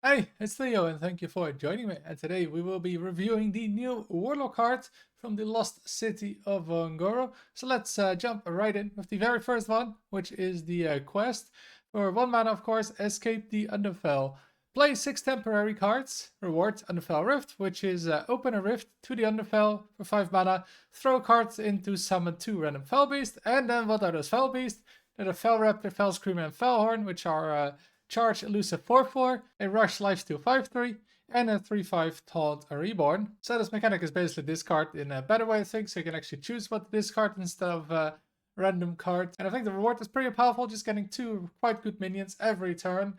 Hey, it's Theo and thank you for joining me. And today we will be reviewing the new Warlock card from the Lost City of Ngoro. So let's jump right in with the very first one, which is the quest. For 1 mana, of course, escape the Underfell. Play 6 temporary cards. Reward Underfell Rift, which is open a rift to the Underfell for 5 mana. Throw cards into summon 2 random Fell Beasts. And then what are those Fell Beasts? They're the Fell Raptor, Fell Screamer, and Fellhorn, which are charge elusive 4/4, a rush lifesteal 5/3, and a 3/5 taunt reborn. So this mechanic is basically discard in a better way of things, so you can actually choose what to discard instead of random cards. And I think the reward is pretty powerful, just getting 2 quite good minions every turn.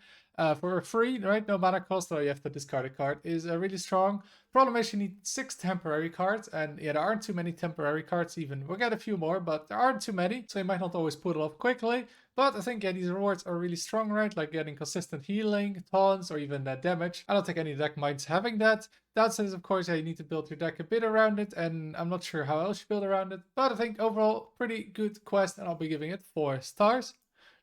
For free, right? No mana cost, or you have to discard a card, is really strong. Problem is you need 6 temporary cards, and yeah, there aren't too many temporary cards even. We'll get a few more, but there aren't too many, so you might not always pull it off quickly. But I think, yeah, these rewards are really strong, right? Like getting consistent healing, taunts, or even damage. I don't think any deck minds having that. That says, of course, yeah, you need to build your deck a bit around it, and I'm not sure how else you build around it. But I think overall, pretty good quest, and I'll be giving it 4 stars.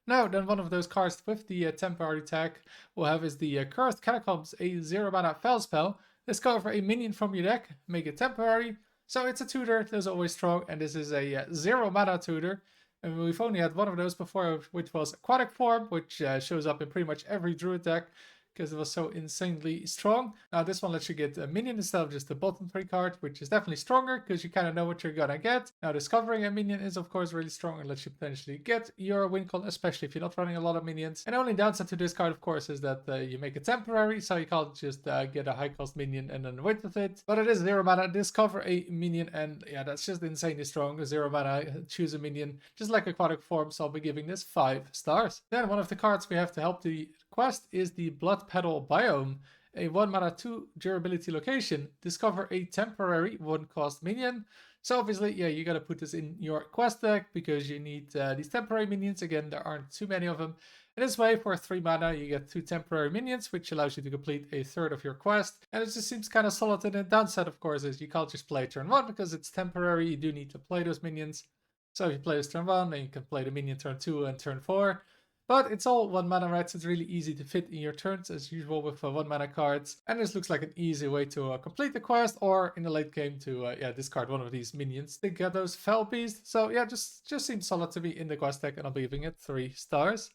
Now, then one of those cards with the temporary tag we'll have is the Cursed Catacombs, a 0 mana Fel spell. Discover a minion from your deck, make it temporary. So it's a tutor, that's always strong, and this is a 0 mana tutor. And we've only had one of those before, which was Aquatic Form, which shows up in pretty much every druid deck because it was so insanely strong. Now this one lets you get a minion instead of just the bottom 3 card, which is definitely stronger because you kind of know what you're gonna get. Now discovering a minion is of course really strong and lets you potentially get your win con, especially if you're not running a lot of minions. And the only downside to this card of course is that you make it temporary, so you can't just get a high cost minion and then win with it. But it is 0 mana, discover a minion, and yeah, that's just insanely strong. 0 mana, choose a minion, just like Aquatic Form, so I'll be giving this 5 stars. Then one of the cards we have to help the quest is the Blood Petal Biome, a 1 mana 2 durability location. Discover a temporary 1 cost minion. So obviously, yeah, you gotta put this in your quest deck because you need these temporary minions. Again, there aren't too many of them. In this way, for 3 mana, you get 2 temporary minions, which allows you to complete a third of your quest. And it just seems kind of solid. And the downside, of course, is you can't just play turn 1 because it's temporary. You do need to play those minions. So if you play this turn 1, then you can play the minion turn 2 and turn 4. But it's all 1 mana, right? So it's really easy to fit in your turns as usual with 1 mana cards. And this looks like an easy way to complete the quest, or in the late game to discard one of these minions to get those Fell Beasts. So yeah, just seems solid to me in the quest deck, and I'll be giving it 3 stars.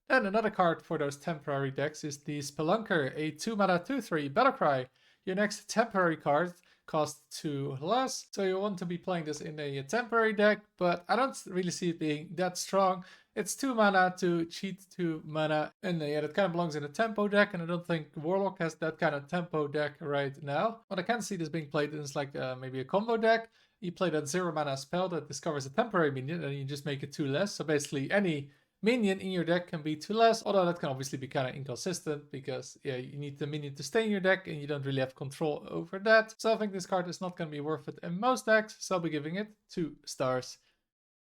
Then another card for those temporary decks is the Spelunker, a 2 mana 2/3 Battlecry. Your next temporary card costs 2 less, so you want to be playing this in a temporary deck, but I don't really see it being that strong. It's 2 mana to cheat 2 mana, and yeah, that kind of belongs in a tempo deck, and I don't think Warlock has that kind of tempo deck right now. But I can see this being played in like maybe a combo deck. You play that 0 mana spell that discovers a temporary minion, and you just make it 2 less. So basically, any minion in your deck can be 2 less, although that can obviously be kind of inconsistent because yeah, you need the minion to stay in your deck and you don't really have control over that. So I think this card is not going to be worth it in most decks, so I'll be giving it 2 stars.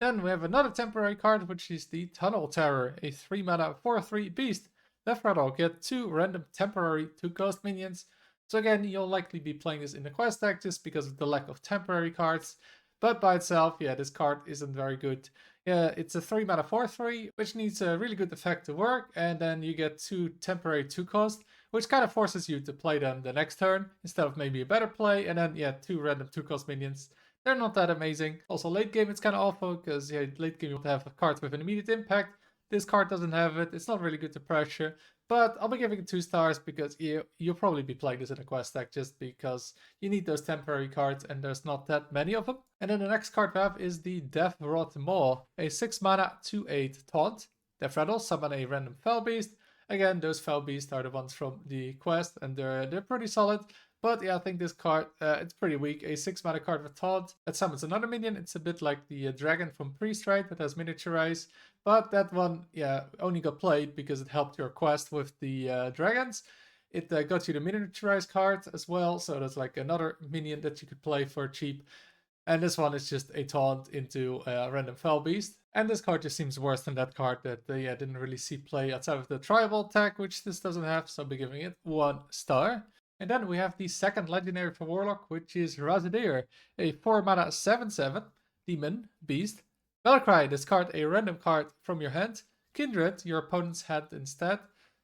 Then we have another temporary card, which is the Tunnel Terror, a 3 mana 4/3 beast. Left rattle, get 2 random temporary 2 cost minions. So again, you'll likely be playing this in the quest deck just because of the lack of temporary cards. But by itself, yeah, this card isn't very good. Yeah, it's a 3 mana 4/3, which needs a really good effect to work, and then you get 2 temporary 2 cost, which kind of forces you to play them the next turn instead of maybe a better play, and then yeah, 2 random 2 cost minions. They're not that amazing. Also late game it's kind of awful because yeah, late game you want to have cards with an immediate impact. This card doesn't have it. It's not really good to pressure. But I'll be giving it 2 stars because you'll probably be playing this in a quest deck just because you need those temporary cards and there's not that many of them. And then the next card we have is the Death Rot Maw, a 6 mana 2/8 taunt. Death Rattle, summon a random Fell Beast. Again, those Fell Beasts are the ones from the quest and they're pretty solid. But yeah, I think this card, it's pretty weak. A 6 mana card with Taunt that summons another minion. It's a bit like the dragon from Priest, right? That has miniaturize. But that one, yeah, only got played because it helped your quest with the dragons. It got you the miniaturize card as well. So that's like another minion that you could play for cheap. And this one is just a taunt into a random Fell Beast. And this card just seems worse than that card that yeah, didn't really see play outside of the tribal tag, which this doesn't have. So I'll be giving it 1 star. And then we have the second legendary for Warlock, which is Razidir, a 4 mana 7/7 demon beast. Valkyrie, discard a random card from your hand. Kindred, your opponent's hand instead.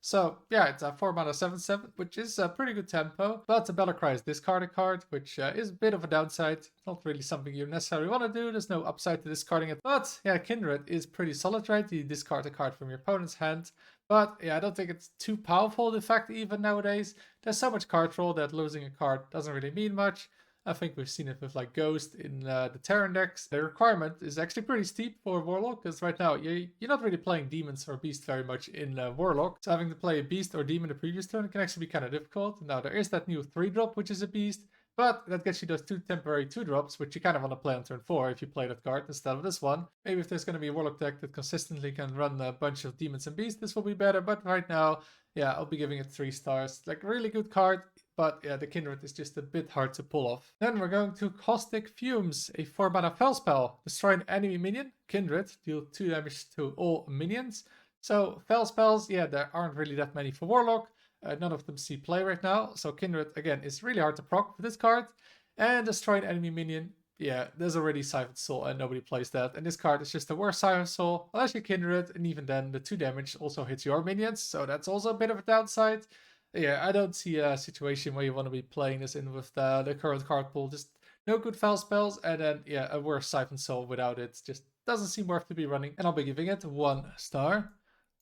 So yeah, it's a 4 mana 7/7, which is a pretty good tempo, but the Battle Cry is discarding card, which is a bit of a downside. Not really something you necessarily want to do. There's no upside to discarding it. But yeah, Kindred is pretty solid, right? You discard a card from your opponent's hand. But yeah, I don't think it's too powerful. The fact even nowadays, there's so much card roll that losing a card doesn't really mean much. I think we've seen it with like Ghost in the Terran decks. The requirement is actually pretty steep for Warlock, because right now you're not really playing Demons or Beast very much in Warlock. So having to play a Beast or Demon the previous turn can actually be kind of difficult. Now there is that new 3-drop, which is a Beast, but that gets you those 2 temporary 2-drops, which you kind of want to play on turn 4 if you play that card instead of this one. Maybe if there's going to be a Warlock deck that consistently can run a bunch of Demons and Beasts, this will be better, but right now, yeah, I'll be giving it 3 stars. Like, really good card. But yeah, the Kindred is just a bit hard to pull off. Then we're going to Caustic Fumes, a 4 mana Fel spell. Destroy an enemy minion, Kindred, deal 2 damage to all minions. So Fel spells, yeah, there aren't really that many for Warlock. None of them see play right now. So Kindred, again, is really hard to proc with this card. And Destroy an enemy minion, yeah, there's already Siphoned Soul and nobody plays that. And this card is just the worst Siphoned Soul, unless you Kindred, and even then the 2 damage also hits your minions. So that's also a bit of a downside. Yeah, I don't see a situation where you want to be playing this in with the current card pool. Just no good Fel spells, and then, yeah, a worse Siphon Soul without it. Just doesn't seem worth to be running, and I'll be giving it 1 star.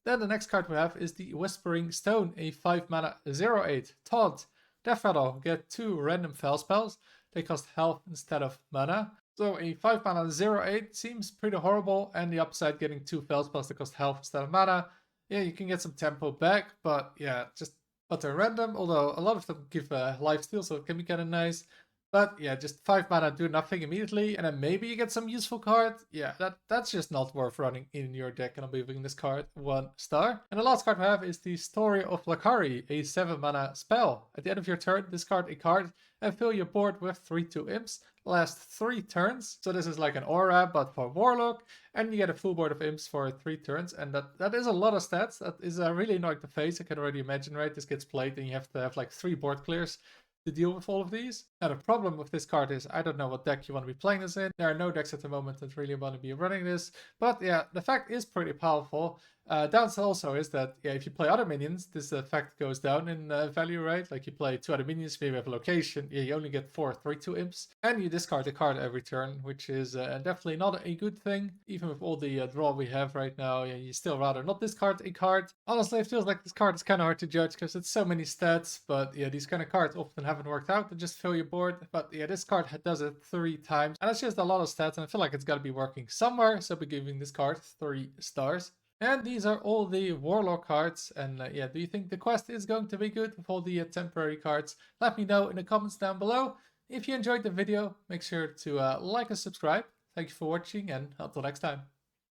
Then the next card we have is the Whispering Stone, a 5 mana 0/8 Taunt. Death Rattle, get 2 random Fel spells. They cost health instead of mana. So a 5 mana 0/8 seems pretty horrible, and the upside getting 2 Fel spells that cost health instead of mana. Yeah, you can get some tempo back, but yeah, just they're random, although a lot of them give lifesteal, so it can be kind of nice. But yeah, just 5 mana, do nothing immediately, and then maybe you get some useful card. Yeah, that's just not worth running in your deck, and I'll be giving this card 1 star. And the last card we have is the Story of Lakari, a 7 mana spell. At the end of your turn, discard a card and fill your board with 3/2 imps. Last 3 turns. So this is like an aura, but for Warlock, and you get a full board of imps for 3 turns, and that is a lot of stats. That is really annoying to face. I can already imagine, right? This gets played, and you have to have like 3 board clears to deal with all of these. Now the problem with this card is I don't know what deck you want to be playing this in. There are no decks at the moment that really want to be running this, but yeah, the effect is pretty powerful. Downside also is that, yeah, if you play other minions, this effect goes down in value, right? Like you play 2 other minions, maybe have a location, yeah, you only get 4 3/2 imps, and you discard a card every turn, which is definitely not a good thing. Even with all the draw we have right now, yeah, you still rather not discard a card. Honestly, it feels like this card is kind of hard to judge because it's so many stats, but yeah, these kind of cards often haven't worked out to just fill your board. But yeah, this card does it 3 times, and that's just a lot of stats, and I feel like it's got to be working somewhere, so I'll be giving this card 3 stars. And these are all the Warlock cards, and yeah, do you think the quest is going to be good with all the temporary cards? Let me know in the comments down below. If you enjoyed the video, make sure to like and subscribe. Thank you for watching, and until next time.